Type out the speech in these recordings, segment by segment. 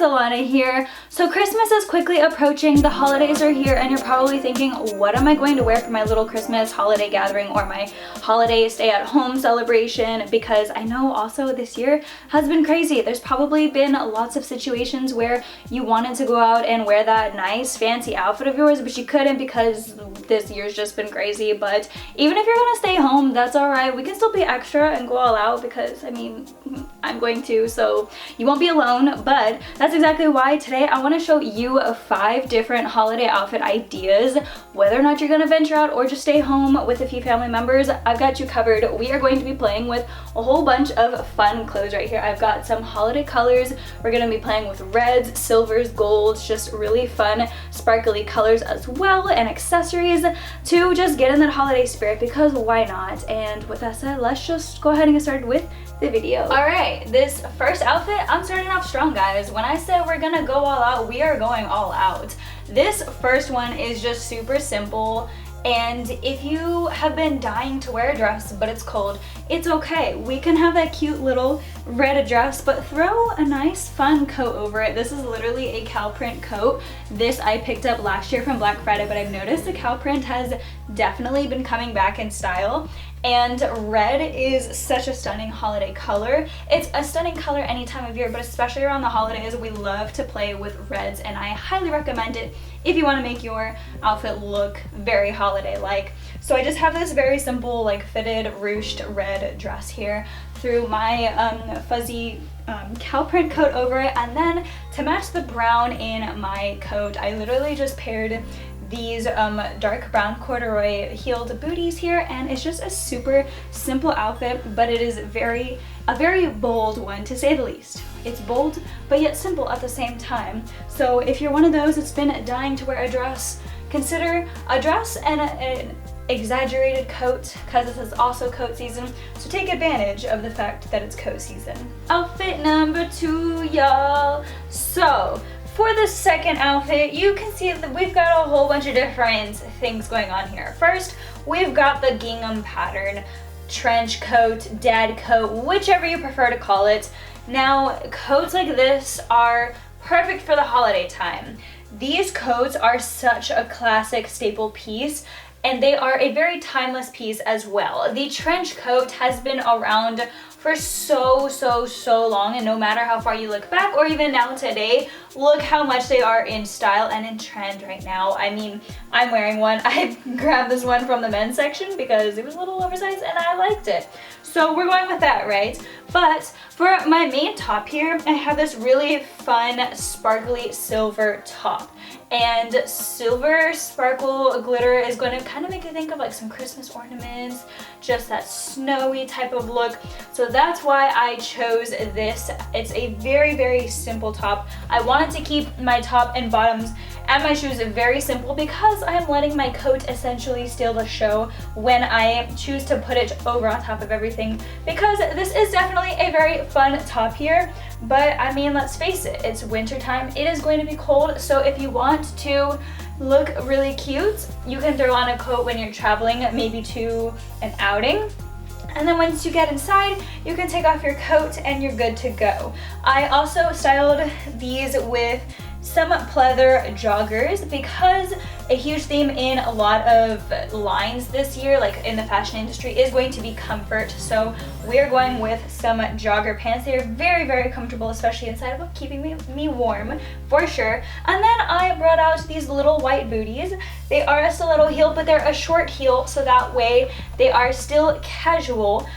it's Alana here. So Christmas is quickly approaching, the holidays are here, and you're probably thinking, what am I going to wear for my little Christmas holiday gathering or my holiday stay-at-home celebration? Because I know also this year has been crazy. There's probably been lots of situations where you wanted to go out and wear that nice fancy outfit of yours, but you couldn't because this year's just been crazy. But even if you're gonna stay home, that's all right. We can still be extra and go all out because, I mean, I'm going to, so you won't be alone. But that's exactly why today I want to show you 5 different holiday outfit ideas. Whether or not you're going to venture out or just stay home with a few family members, I've got you covered. We are going to be playing with a whole bunch of fun clothes right here. I've got some holiday colors. We're going to be playing with reds, silvers, golds, just really fun sparkly colors as well, and accessories to just get in that holiday spirit, because why not? And with that said, let's just go ahead and get started with the video. Alright, this first outfit, I'm starting off strong, guys. When I said we're gonna go all out, we are going all out. This first one is just super simple, and if you have been dying to wear a dress but it's cold, it's okay. We can have that cute little red dress, but throw a nice fun coat over it. This is literally a cow print coat. This I picked up last year from Black Friday, but I've noticed the cow print has definitely been coming back in style. And red is such a stunning holiday color. It's a stunning color any time of year, but especially around the holidays, we love to play with reds, and I highly recommend it if you want to make your outfit look very holiday-like. So I just have this very simple, like, fitted, ruched red dress here. Threw my fuzzy cow print coat over it, and then to match the brown in my coat, I literally just paired these dark brown corduroy heeled booties here, and it's just a super simple outfit, but it is a very bold one, to say the least. It's bold but yet simple at the same time. So if you're one of those that's been dying to wear a dress, consider a dress and an exaggerated coat, because this is also coat season, so take advantage of the fact that it's coat season. Outfit number 2, y'all. So for the second outfit, you can see that we've got a whole bunch of different things going on here. First, we've got the gingham pattern, trench coat, dad coat, whichever you prefer to call it. Now, coats like this are perfect for the holiday time. These coats are such a classic staple piece, and they are a very timeless piece as well. The trench coat has been around for so long, and no matter how far you look back or even now today, look how much they are in style and in trend right now. I mean, I'm wearing one. I grabbed this one from the men's section because it was a little oversized and I liked it. So we're going with that, right? But for my main top here, I have this really fun sparkly silver top. And silver sparkle glitter is going to kind of make you think of like some Christmas ornaments, just that snowy type of look. So that's why I chose this. It's a very simple top. I wanted to keep my top and bottoms and my shoes very simple because I'm letting my coat essentially steal the show when I choose to put it over on top of everything, because this is definitely a very fun top here. But I mean, let's face it, it's winter time, it is going to be cold, so if you want to look really cute, you can throw on a coat when you're traveling, maybe to an outing. And then once you get inside, you can take off your coat and you're good to go. I also styled these with some pleather joggers because a huge theme in a lot of lines this year, like in the fashion industry, is going to be comfort. So we're going with some jogger pants. They're very comfortable, especially inside, but keeping me warm for sure. And then I brought out these little white booties. They are a stiletto heel, but they're a short heel, so that way they are still casual,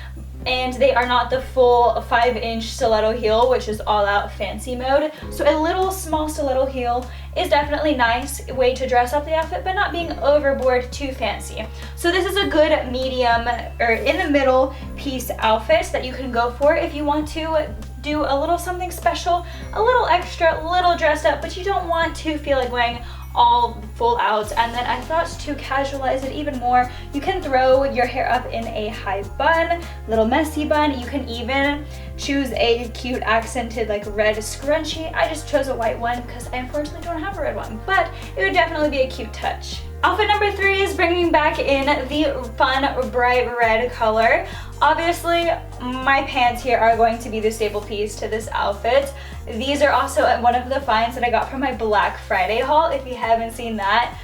and they are not the full 5-inch stiletto heel, which is all out fancy mode. So a little small stiletto heel is definitely nice way to dress up the outfit, but not being overboard too fancy. So this is a good medium or in the middle piece outfit that you can go for if you want to do a little something special, a little extra, a little dressed up, but you don't want to feel like wearing all full out. And then I thought to casualize it even more, you can throw your hair up in a high bun, little messy bun. You can even choose a cute accented like red scrunchie. I just chose a white one because I unfortunately don't have a red one, but it would definitely be a cute touch. Outfit number 3 is bringing back in the fun bright red color. Obviously, my pants here are going to be the staple piece to this outfit. These are also one of the finds that I got from my Black Friday haul. If you haven't seen that,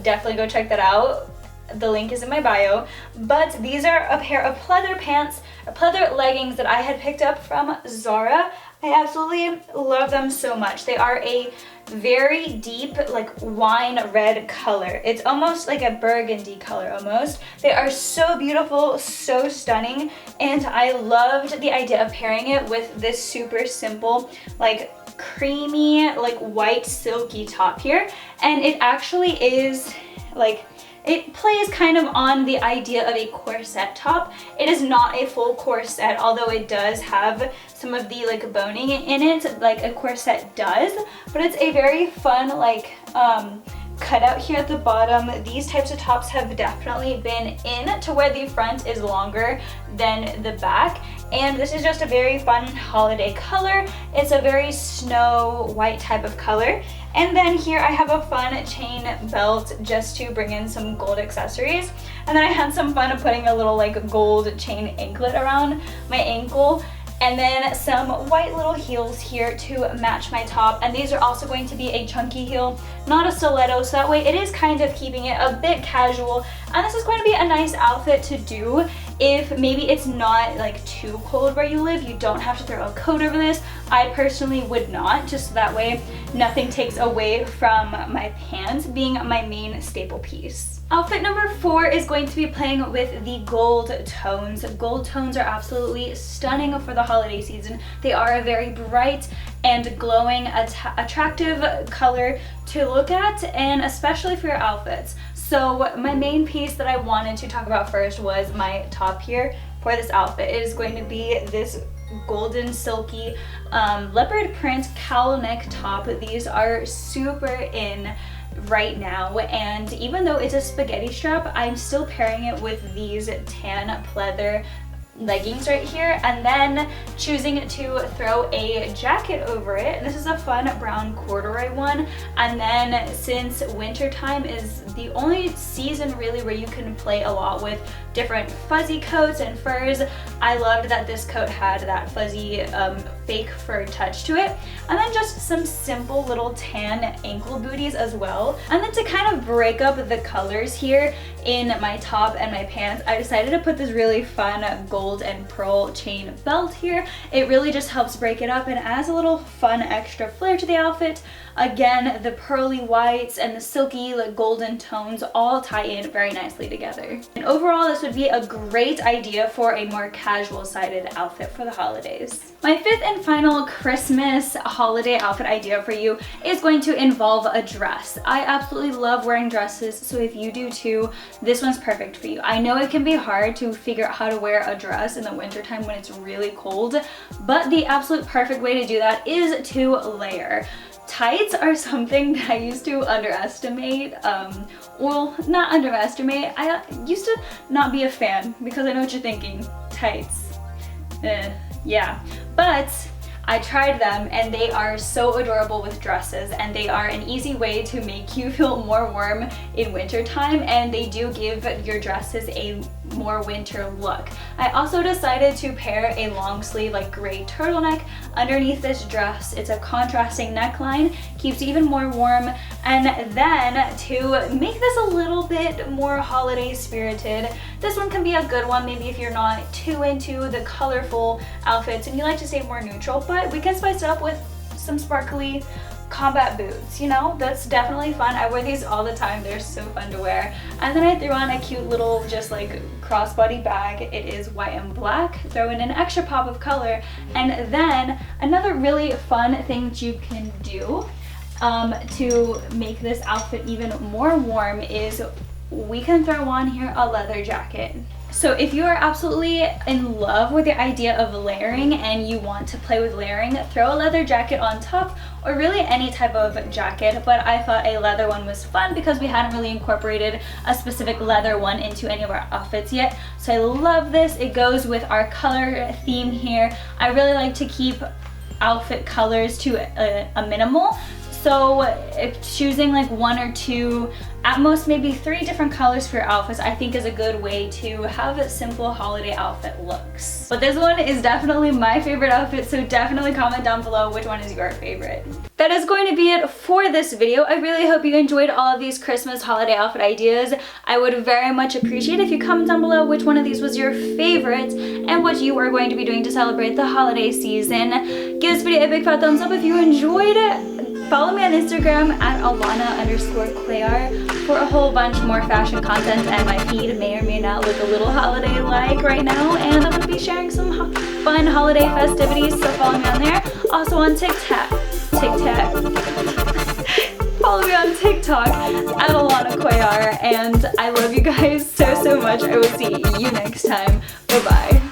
definitely go check that out. The link is in my bio. But these are a pair of pleather pants, or pleather leggings that I had picked up from Zara. I absolutely love them so much. They are a very deep, like wine red color. It's almost like a burgundy color almost. They are so beautiful, so stunning, and I loved the idea of pairing it with this super simple, like creamy, like white silky top here. And it actually is like, it plays kind of on the idea of a corset top. It is not a full corset, although it does have some of the like boning in it, like a corset does, but it's a very fun like cutout here at the bottom. These types of tops have definitely been in to where the front is longer than the back, and this is just a very fun holiday color. It's a very snow white type of color. And then here I have a fun chain belt just to bring in some gold accessories. And then I had some fun of putting a little like gold chain anklet around my ankle. And then some white little heels here to match my top. And these are also going to be a chunky heel, not a stiletto, so that way it is kind of keeping it a bit casual. And this is going to be a nice outfit to do if maybe it's not like too cold where you live. You don't have to throw a coat over this. I personally would not, just so that way nothing takes away from my pants being my main staple piece. Outfit number 4 is going to be playing with the gold tones. Gold tones are absolutely stunning for the holiday season. They are a very bright and glowing, attractive color to look at, and especially for your outfits. So my main piece that I wanted to talk about first was my top here for this outfit. It is going to be this golden silky leopard print cowl neck top. These are super in right now, and even though it's a spaghetti strap, I'm still pairing it with these tan pleather leggings right here, and then choosing to throw a jacket over it. This is a fun brown corduroy one, and then since winter time is the only season really where you can play a lot with different fuzzy coats and furs, I loved that this coat had that fuzzy fake fur touch to it. And then just some simple little tan ankle booties as well. And then to kind of break up the colors here in my top and my pants, I decided to put this really fun gold and pearl chain belt here. It really just helps break it up and adds a little fun extra flair to the outfit. Again, the pearly whites and the silky like golden tones all tie in very nicely together. And overall, this would be a great idea for a more casual sided outfit for the holidays. My 5th and final Christmas holiday outfit idea for you is going to involve a dress. I absolutely love wearing dresses, so if you do too, this one's perfect for you. I know it can be hard to figure out how to wear a dress in the wintertime when it's really cold, but the absolute perfect way to do that is to layer. Tights are something that I used to underestimate, well, not underestimate, I used to not be a fan, because I know what you're thinking, tights, yeah, but I tried them and they are so adorable with dresses, and they are an easy way to make you feel more warm in winter time, and they do give your dresses a more winter look. I also decided to pair a long sleeve like gray turtleneck underneath this dress. It's a contrasting neckline, keeps you even more warm, and then to make this a little bit more holiday spirited, this one can be a good one maybe if you're not too into the colorful outfits and you like to stay more neutral, but we can spice it up with some sparkly combat boots, you know, that's definitely fun. I wear these all the time, they're so fun to wear. And then I threw on a cute little just like crossbody bag. It is white and black, throw in an extra pop of color. And then another really fun thing that you can do to make this outfit even more warm is we can throw on here a leather jacket. So if you are absolutely in love with the idea of layering and you want to play with layering, throw a leather jacket on top, or really any type of jacket, but I thought a leather one was fun because we hadn't really incorporated a specific leather one into any of our outfits yet. So I love this. It goes with our color theme here. I really like to keep outfit colors to a minimal. So if choosing like 1 or 2, at most maybe 3 different colors for your outfits, I think is a good way to have a simple holiday outfit looks. But this one is definitely my favorite outfit, so definitely comment down below which one is your favorite. That is going to be it for this video. I really hope you enjoyed all of these Christmas holiday outfit ideas. I would very much appreciate if you comment down below which one of these was your favorite and what you are going to be doing to celebrate the holiday season. Give this video a big fat thumbs up if you enjoyed it. Follow me on Instagram at Allanna_Cuellar for a whole bunch more fashion content, and my feed may or may not look a little holiday-like right now, and I'm going to be sharing some fun holiday festivities, so follow me on there. Also on TikTok. Follow me on TikTok at Allanna Cuellar, and I love you guys so much. I will see you next time. Bye-bye.